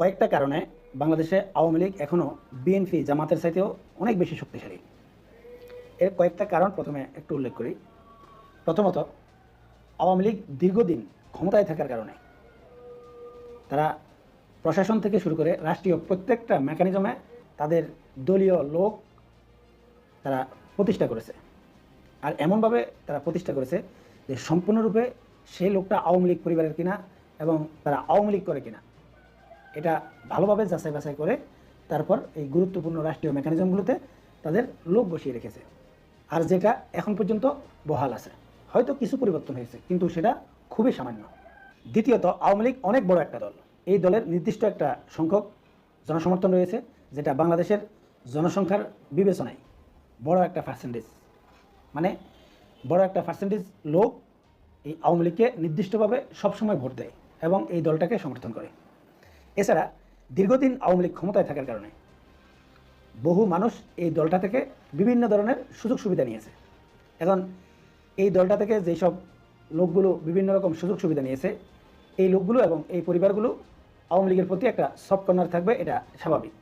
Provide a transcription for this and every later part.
কয়েকটা কারণে বাংলাদেশে আওয়ামী লীগ এখনও বিএনপি জামাতের চাইতেও অনেক বেশি শক্তিশালী। এর কয়েকটা কারণ প্রথমে একটু উল্লেখ করি। প্রথমত, আওয়ামী লীগ দীর্ঘদিন ক্ষমতায় থাকার কারণে তারা প্রশাসন থেকে শুরু করে রাষ্ট্রীয় প্রত্যেকটা মেকানিজমে তাদের দলীয় লোক তারা প্রতিষ্ঠা করেছে। আর এমনভাবে তারা প্রতিষ্ঠা করেছে যে সম্পূর্ণরূপে সেই লোকটা আওয়ামী লীগ পরিবারের কিনা এবং তারা আওয়ামী লীগ করে কিনা এটা ভালোভাবে যাচাই বাছাই করে তারপর এই গুরুত্বপূর্ণ রাষ্ট্রীয় মেকানিজমগুলোতে তাদের লোক বসিয়ে রেখেছে। আর যেটা এখন পর্যন্ত বহাল আছে, হয়তো কিছু পরিবর্তন হয়েছে কিন্তু সেটা খুবই সামান্য। দ্বিতীয়ত, আওয়ামী লীগ অনেক বড় একটা দল। এই দলের নির্দিষ্ট একটা সংখ্যক জনসমর্থন রয়েছে, যেটা বাংলাদেশের জনসংখ্যার বিবেচনায় বড় একটা পার্সেন্টেজ। মানে বড় একটা পার্সেন্টেজ লোক এই আওয়ামী লীগকে নির্দিষ্টভাবে সবসময় ভোট দেয় এবং এই দলটাকে সমর্থন করে। এছাড়া দীর্ঘদিন আওয়ামী লীগ ক্ষমতায় থাকার কারণে বহু মানুষ এই দলটা থেকে বিভিন্ন ধরনের সুযোগ সুবিধা নিয়েছে। এখন এই দলটা থেকে যেসব লোকগুলো বিভিন্ন রকম সুযোগ সুবিধা নিয়েছে, এই লোকগুলো এবং এই পরিবারগুলো আওয়ামী লীগের প্রতি একটা সফট কর্নার থাকবে, এটা স্বাভাবিক।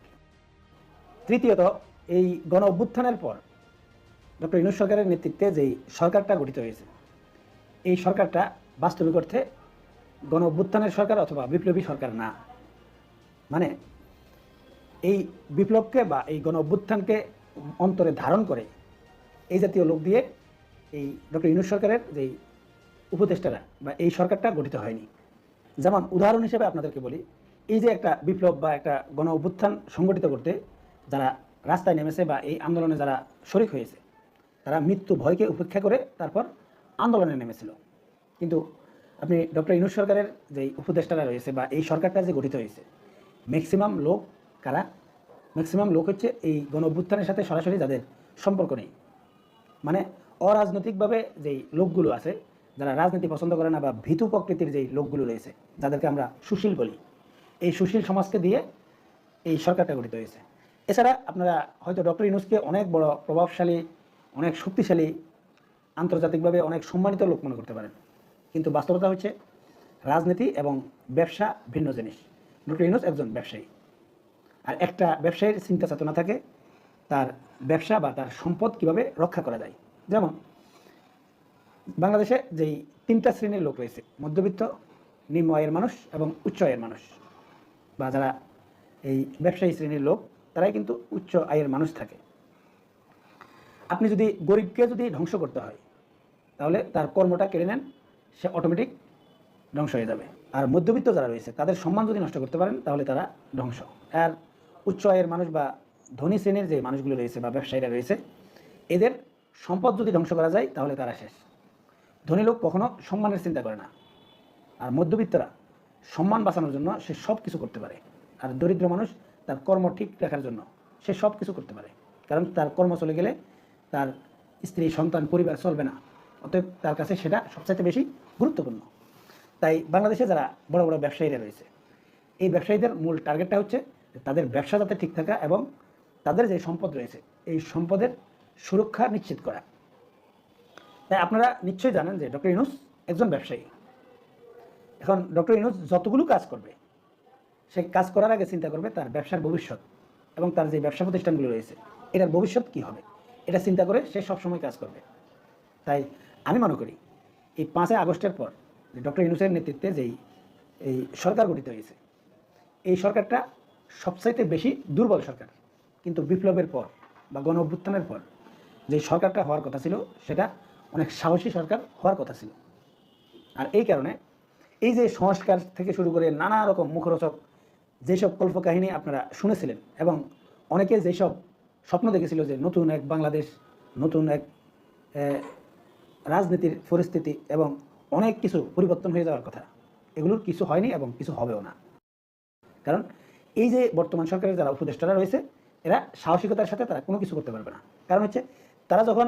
তৃতীয়ত, এই গণ অভ্যুত্থানের পর ডক্টর ইউনূস সরকারের নেতৃত্বে যেই সরকারটা গঠিত হয়েছে, এই সরকারটা বাস্তবিক অর্থে গণ অভ্যুত্থানের সরকার অথবা বিপ্লবী সরকার না। মানে এই বিপ্লবকে বা এই গণ অভ্যুত্থানকে অন্তরে ধারণ করে এই জাতীয় লোক দিয়ে এই ডক্টর ইউনূস সরকারের যেই উপদেষ্টারা বা এই সরকারটা গঠিত হয়নি। যেমন উদাহরণ হিসেবে আপনাদেরকে বলি, এই যে একটা বিপ্লব বা একটা গণ অভ্যুত্থান সংগঠিত করতে যারা রাস্তায় নেমেছে বা এই আন্দোলনে যারা শরিক হয়েছে, তারা মৃত্যু ভয়কে উপেক্ষা করে তারপর আন্দোলনে নেমেছিল। কিন্তু আপনি ডক্টর ইউনূস সরকারের যেই উপদেষ্টারা রয়েছে বা এই সরকারটা যে গঠিত হয়েছে, ম্যাক্সিমাম লোক কারা? ম্যাক্সিমাম লোক হচ্ছে এই গণ অভ্যুত্থানের সাথে সরাসরি যাদের সম্পর্ক নেই। মানে অরাজনৈতিকভাবে যেই লোকগুলো আছে, যারা রাজনীতি পছন্দ করে না বা ভীতু প্রকৃতির যেই লোকগুলো রয়েছে, যাদেরকে আমরা সুশীল বলি, এই সুশীল সমাজকে দিয়ে এই সরকারটা গঠিত হয়েছে। এছাড়া আপনারা হয়তো ডক্টর ইউনূসকে অনেক বড় প্রভাবশালী, অনেক শক্তিশালী, আন্তর্জাতিকভাবে অনেক সম্মানিত লোক মনে করতে পারেন, কিন্তু বাস্তবতা হচ্ছে রাজনীতি এবং ব্যবসা ভিন্ন জিনিস। ডক্টর ইউনূস একজন ব্যবসায়ী, আর একটা ব্যবসায়ীর চিন্তা চেতনা থাকে তার ব্যবসা বা তার সম্পদ কিভাবে রক্ষা করা যায়। যেমন বাংলাদেশে যেই তিনটা শ্রেণীর লোক রয়েছে, মধ্যবিত্ত, নিম্ন আয়ের মানুষ এবং উচ্চ আয়ের মানুষ, বা যারা এই ব্যবসায়ী শ্রেণীর লোক, তারাই কিন্তু উচ্চ আয়ের মানুষ থাকে। আপনি যদি গরিবকে যদি ধ্বংস করতে হয়, তাহলে তার কর্মটা কেড়ে নেন, সে অটোমেটিক ধ্বংস হয়ে যাবে। আর মধ্যবিত্ত যারা রয়েছে তাদের সম্মান যদি নষ্ট করতে পারেন, তাহলে তারা ধ্বংস। আর উচ্চ আয়ের মানুষ বা ধনী শ্রেণীর যে মানুষগুলো রয়েছে বা ব্যবসায়ীরা রয়েছে, এদের সম্পদ যদি ধ্বংস করা যায় তাহলে তারা শেষ। ধনী লোক কখনো সম্মানের চিন্তা করে না, আর মধ্যবিত্তরা সম্মান বাঁচানোর জন্য সে সব কিছু করতে পারে। আর দরিদ্র মানুষ তার কর্ম ঠিক রাখার জন্য সে সব কিছু করতে পারে, কারণ তার কর্ম চলে গেলে তার স্ত্রী, সন্তান, পরিবার চলবে না। অতএব তার কাছে সেটা সবচাইতে বেশি গুরুত্বপূর্ণ। তাই বাংলাদেশে যারা বড় বড় ব্যবসায়ীরা রয়েছে, এই ব্যবসায়ীদের মূল টার্গেটটা হচ্ছে তাদের ব্যবসা যাতে ঠিক থাকা এবং তাদের যে সম্পদ রয়েছে এই সম্পদের সুরক্ষা নিশ্চিত করা। তাই আপনারা নিশ্চয়ই জানেন যে ডক্টর ইউনূস একজন ব্যবসায়ী। এখন ডক্টর ইউনূস যতগুলো কাজ করবে, সে কাজ করার আগে চিন্তা করবে তার ব্যবসার ভবিষ্যৎ এবং তার যে ব্যবসা প্রতিষ্ঠানগুলো রয়েছে এটার ভবিষ্যৎ কী হবে, এটা চিন্তা করে সে সবসময় কাজ করবে। তাই আমি মনে করি এই 5ই আগস্টের পর ডক্টর ইউনূসের নেতৃত্বে যেই এই সরকার গঠিত হয়েছে, এই সরকারটা সবচাইতে বেশি দুর্বল সরকার। কিন্তু বিপ্লবের পর বা গণ অভ্যুত্থানের পর যে সরকারটা হওয়ার কথা ছিল, সেটা অনেক সাহসী সরকার হওয়ার কথা ছিল। আর এই কারণে এই যে সংস্কার থেকে শুরু করে নানা রকম মুখরোচক যেসব কল্পকাহিনী আপনারা শুনেছিলেন এবং অনেকে যেসব স্বপ্ন দেখেছিল যে নতুন এক বাংলাদেশ, নতুন এক রাজনীতির পরিস্থিতি এবং অনেক কিছু পরিবর্তন হয়ে যাওয়ার কথা, এগুলোর কিছু হয়নি এবং কিছু হবেও না। কারণ এই যে বর্তমান সরকারের যারা উপদেষ্টারা রয়েছে, এরা সাহসিকতার সাথে তারা কোনো কিছু করতে পারবে না। কারণ হচ্ছে তারা যখন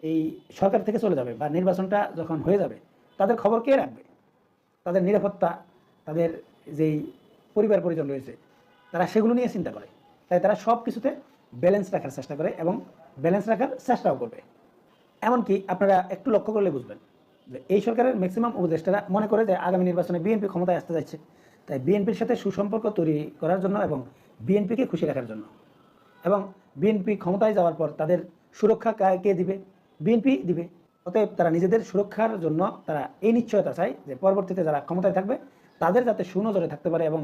এই সরকার থেকে চলে যাবে বা নির্বাচনটা যখন হয়ে যাবে, তাদের খবর কে রাখবে? তাদের নিরাপত্তা, তাদের যেই পরিবার পরিজন রয়েছে, তারা সেগুলো নিয়ে চিন্তা করে। তাই তারা সব কিছুতে ব্যালেন্স রাখার চেষ্টা করে এবং ব্যালেন্স রাখার চেষ্টাও করবে। এমনকি আপনারা একটু লক্ষ্য করলে বুঝবেন যে এই সরকারের ম্যাক্সিমাম উপদেষ্টারা মনে করে যে আগামী নির্বাচনে বিএনপি ক্ষমতায় আসতে যাচ্ছে, তাই বিএনপির সাথে সুসম্পর্ক তৈরি করার জন্য এবং বিএনপিকে খুশি রাখার জন্য, এবং বিএনপি ক্ষমতায় যাওয়ার পর তাদের সুরক্ষা কে দিবে? বিএনপি দিবে। অতএব তারা নিজেদের সুরক্ষার জন্য তারা এই নিশ্চয়তা চায় যে পরবর্তীতে যারা ক্ষমতায় থাকবে তাদের যাতে সুনজরে থাকতে পারে, এবং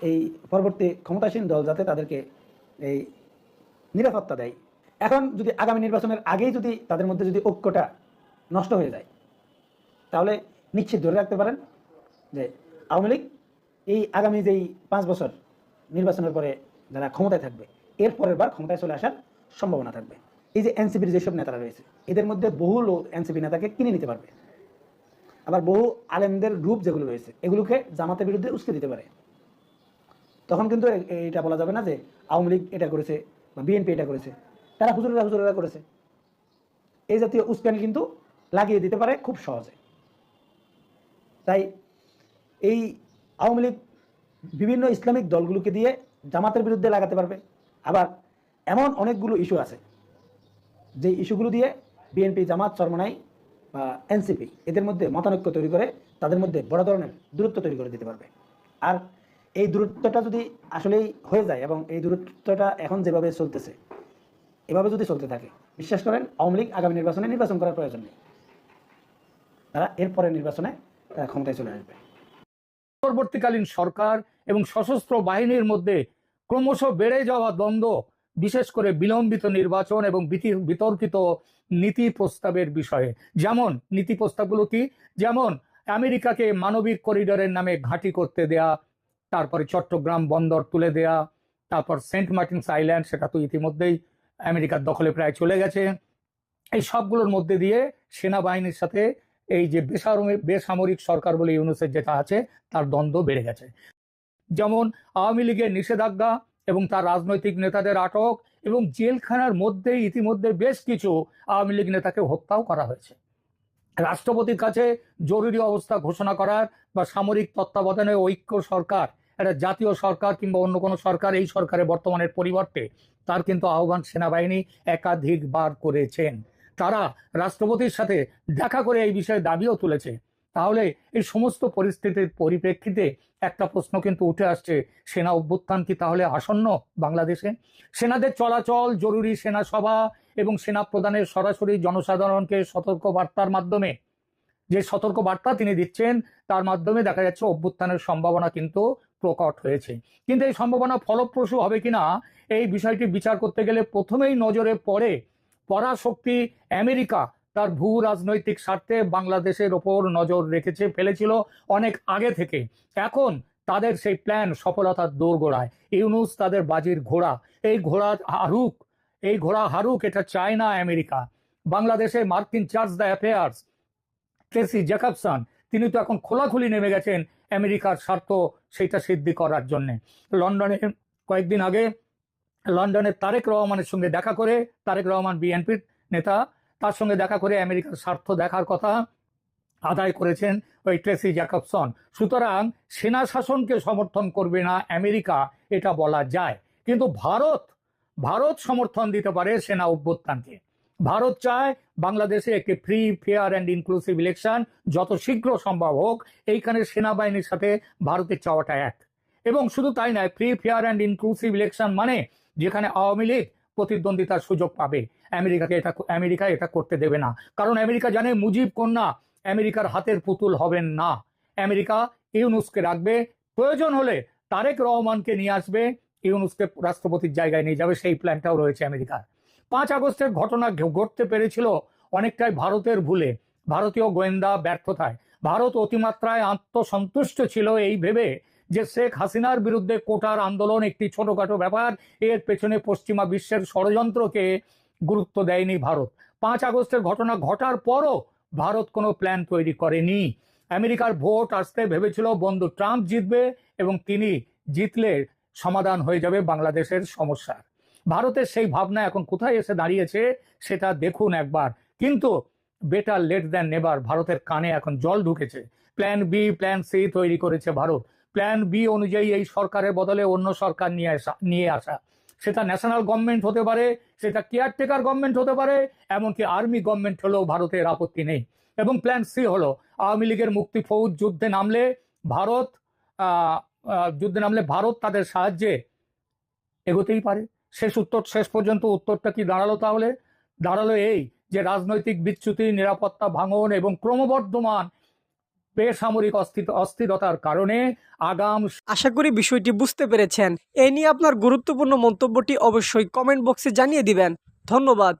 এই পরবর্তী ক্ষমতাসীন দল যাতে তাদেরকে এই নিরাপত্তা দেয়। এখন যদি আগামী নির্বাচনের আগেই যদি তাদের মধ্যে যদি ঐক্যটা নষ্ট হয়ে যায়, তাহলে নিশ্চিত ধরে রাখতে পারেন যে আওয়ামী লীগ এই আগামী যেই 5 বছর নির্বাচনের পরে যারা ক্ষমতায় থাকবে এর পরের বার ক্ষমতায় চলে আসার সম্ভাবনা থাকবে। এই যে এনসিপির যেসব নেতারা রয়েছে এদের মধ্যে বহু লোক এনসিপি নেতাকে কিনে নিতে পারবে, আবার বহু আলেমদের গ্রুপ যেগুলো রয়েছে এগুলোকে জামাতের বিরুদ্ধে উস্কে দিতে পারে। তখন কিন্তু এটা বলা যাবে না যে আওয়ামী লীগ এটা করেছে বা বিএনপি এটা করেছে, তারা হুজুরেরা করেছে। এই জাতীয় উস্কানি কিন্তু লাগিয়ে দিতে পারে খুব সহজে। তাই এই আওয়ামী লীগ বিভিন্ন ইসলামিক দলগুলোকে দিয়ে জামাতের বিরুদ্ধে লাগাতে পারবে। আবার এমন অনেকগুলো ইস্যু আছে যে ইস্যুগুলো দিয়ে বিএনপি, জামাত, চরমনাই বা এনসিপি এদের মধ্যে মতানৈক্য তৈরি করে তাদের মধ্যে বড় ধরনের দূরত্ব তৈরি করে দিতে পারবে। আর এই দূরত্বটা যদি আসলেই হয়ে যায় এবং এই দূরত্বটা এখন যেভাবে চলতেছে এভাবে যদি চলতে থাকে, বিশ্বাস করেন আওয়ামী লীগ আগামী নির্বাচনে নির্বাচন করার প্রয়োজন নেই, তারা এরপরে নির্বাচনে ক্ষমতায় চলে আসবে। পরবর্তীকালীন সরকার এবং সশস্ত্র বাহিনীর মধ্যে ক্রমশ বেড়ে যাওয়া দ্বন্দ্ব, বিশেষ করে বিলম্বিত নির্বাচন এবং বিতর্কিত নীতি প্রস্তাবের বিষয়ে। যেমন নীতি প্রস্তাবগুলো কি? যেমন আমেরিকাকে মানবিক করিডোরের নামে ঘাঁটি করতে দেয়া, তারপরে চট্টগ্রাম বন্দর তুলে দেয়া, তারপর সেন্ট মার্টিনস আইল্যান্ড, সেটা তো ইতিমধ্যেই আমেরিকার দখলে প্রায় চলে গেছে। এই সবগুলোর মধ্যে দিয়ে সেনাবাহিনীর সাথে এই যে বেসামরিক সরকার বলে ইউনুসের যেটা আছে তার দ্বন্দ্ব বেড়ে গেছে। যেমন আওয়ামী লীগের নিষেধাজ্ঞা এবং তার রাজনৈতিক নেতাদের আটক, এবং জেলখানার মধ্যেই ইতিমধ্যে বেশ কিছু আওয়ামী লীগ নেতাকে হত্যাও করা হয়েছে। রাষ্ট্রপতির কাছে জরুরি অবস্থা ঘোষণা করার বা সামরিক তত্ত্বাবধানে ঐক্য সরকার, একটা জাতীয় সরকার কিংবা অন্য কোনো সরকার, এই সরকারের বর্তমানের পরিবর্তে তার কিন্তু আহ্বান সেনাবাহিনী একাধিকবার করেছেন। তারা রাষ্ট্রপতির সাথে দেখা করে এই বিষয়ে দাবিও তুলেছে। তাহলে এই সমস্ত পরিস্থিতির পরিপ্রেক্ষিতে একটা প্রশ্ন কিন্তু উঠে আসছে, সেনা অভ্যুত্থান কি তাহলে আসন্ন বাংলাদেশে? সেনাদের চলাচল, জরুরি সেনা সভা এবং সেনা প্রধানের সরাসরি জনসাধারণকে সতর্ক বার্তার মাধ্যমে যে সতর্ক বার্তা তিনি দিচ্ছেন তার মাধ্যমে দেখা যাচ্ছে অভ্যুত্থানের সম্ভাবনা কিন্তু প্রকট হয়েছে। কিন্তু এই সম্ভাবনা ফলপ্রসূ হবে কিনা এই বিষয়টি বিচার করতে গেলে প্রথমেই নজরে পড়ে পরাশক্তি আমেরিকা তার ভূ রাজনৈতিক স্বার্থে বাংলাদেশের ওপর নজর ফেলেছিল অনেক আগে থেকে। এখন তাদের সেই প্ল্যান সফলতার দোরগোড়ায়। ইউনুস তাদের বাজির ঘোড়া, এই ঘোড়া হারুক এটা চায় না আমেরিকা। বাংলাদেশে মার্কিন charge d'affaires Tracy Jacobson তিনি তো এখন খোলাখুলি নেমে গেছেন আমেরিকার স্বার্থ সেটা সিদ্ধি করার জন্য। লন্ডনে কয়েকদিন আগে লন্ডনের তারেক রহমানের সঙ্গে দেখা করে, তারেক রহমান বিএনপির নেতা, তার সঙ্গে দেখা করে আমেরিকার স্বার্থ দেখার কথা আদায় করেছেন ওই ট্রেসি জ্যাকবসন। সুতরাং সেনা শাসনকে সমর্থন করবে না আমেরিকা এটা বলা যায়, কিন্তু ভারত সমর্থন দিতে পারে সেনা অভ্যুত্থানকে। ভারত চায় বাংলাদেশে একটি free, fair and inclusive election যত শীঘ্র সম্ভব হোক। এইখানে সেনাবাহিনীর সাথে ভারতের চাওয়াটা এক। এবং শুধু তাই নয়, free, fair and inclusive election মানে যেখানে আওয়ামী লীগ প্রতিদ্বন্দ্বিতার সুযোগ পাবে। আমেরিকা এটা করতে দেবে না, কারণ আমেরিকা জানে মুজিব কন্যা আমেরিকার হাতের পুতুল হবেন না। আমেরিকা ইউনুসকে রাখবে, প্রয়োজন হলে তারেক রহমানকে নিয়ে আসবে, ইউনুসকে রাষ্ট্রপতির জায়গায় নিয়ে যাবে, সেই প্ল্যানটাও রয়েছে আমেরিকার। 5 আগস্টের ঘটনা ঘটতে পেরেছিল অনেকটাই ভারতের ভুলে, ভারতীয় গোয়েন্দা ব্যর্থতায়। ভারত অতিমাত্রায় আত্মসন্তুষ্ট ছিল এই ভেবে যে শেখ হাসিনার বিরুদ্ধে কোটার আন্দোলন একটি ছোটখাটো ব্যাপার, এর পেছনে পশ্চিমা বিশ্বের ষড়যন্ত্রকে গুরুত্ব দেয়নি ভারত। 5 আগস্টের ঘটনা ঘটার পরও ভারত কোনো প্ল্যান তৈরি করেনি। আমেরিকার ভোট আসতে ভেবেছিল বন্ধু ট্রাম্প জিতবে এবং তিনি জিতলে সমাধান হয়ে যাবে বাংলাদেশের সমস্যার। ভারতের সেই ভাবনা এখন কোথায় এসে দাঁড়িয়েছে সেটা দেখুন একবার। কিন্তু বেটার লেট দ্যান নেভার, ভারতের কানে এখন জল ঢুকেছে। প্ল্যান বি, প্ল্যান সি তৈরি করেছে ভারত। প্ল্যান বি অনুযায়ী এই সরকারের বদলে অন্য সরকার নিয়ে আসা, সেটা ন্যাশনাল গভর্নমেন্ট হতে পারে, সেটা কেয়ারটেকার গভর্নমেন্ট হতে পারে, এমনকি আর্মি গভর্নমেন্ট হলেও ভারতের আপত্তি নেই। এবং প্ল্যান সি হলো আওয়ামী লীগের মুক্তি ফৌজ যুদ্ধে নামলে ভারত যুদ্ধে নামলে ভারত তাদের সাহায্যে এগোতেই পারে। শেষ পর্যন্ত উত্তরটা কি দাঁড়ালো তাহলে? দাঁড়ালো এই যে রাজনৈতিক বিচ্যুতি, নিরাপত্তা ভাঙন এবং ক্রমবর্ধমান বেসামরিক অস্থিরতার কারণে আগাম। আশা করি বিষয়টি বুঝতে পেরেছেন। এ নিয়ে আপনার গুরুত্বপূর্ণ মন্তব্যটি অবশ্যই কমেন্ট বক্সে জানিয়ে দিবেন। ধন্যবাদ।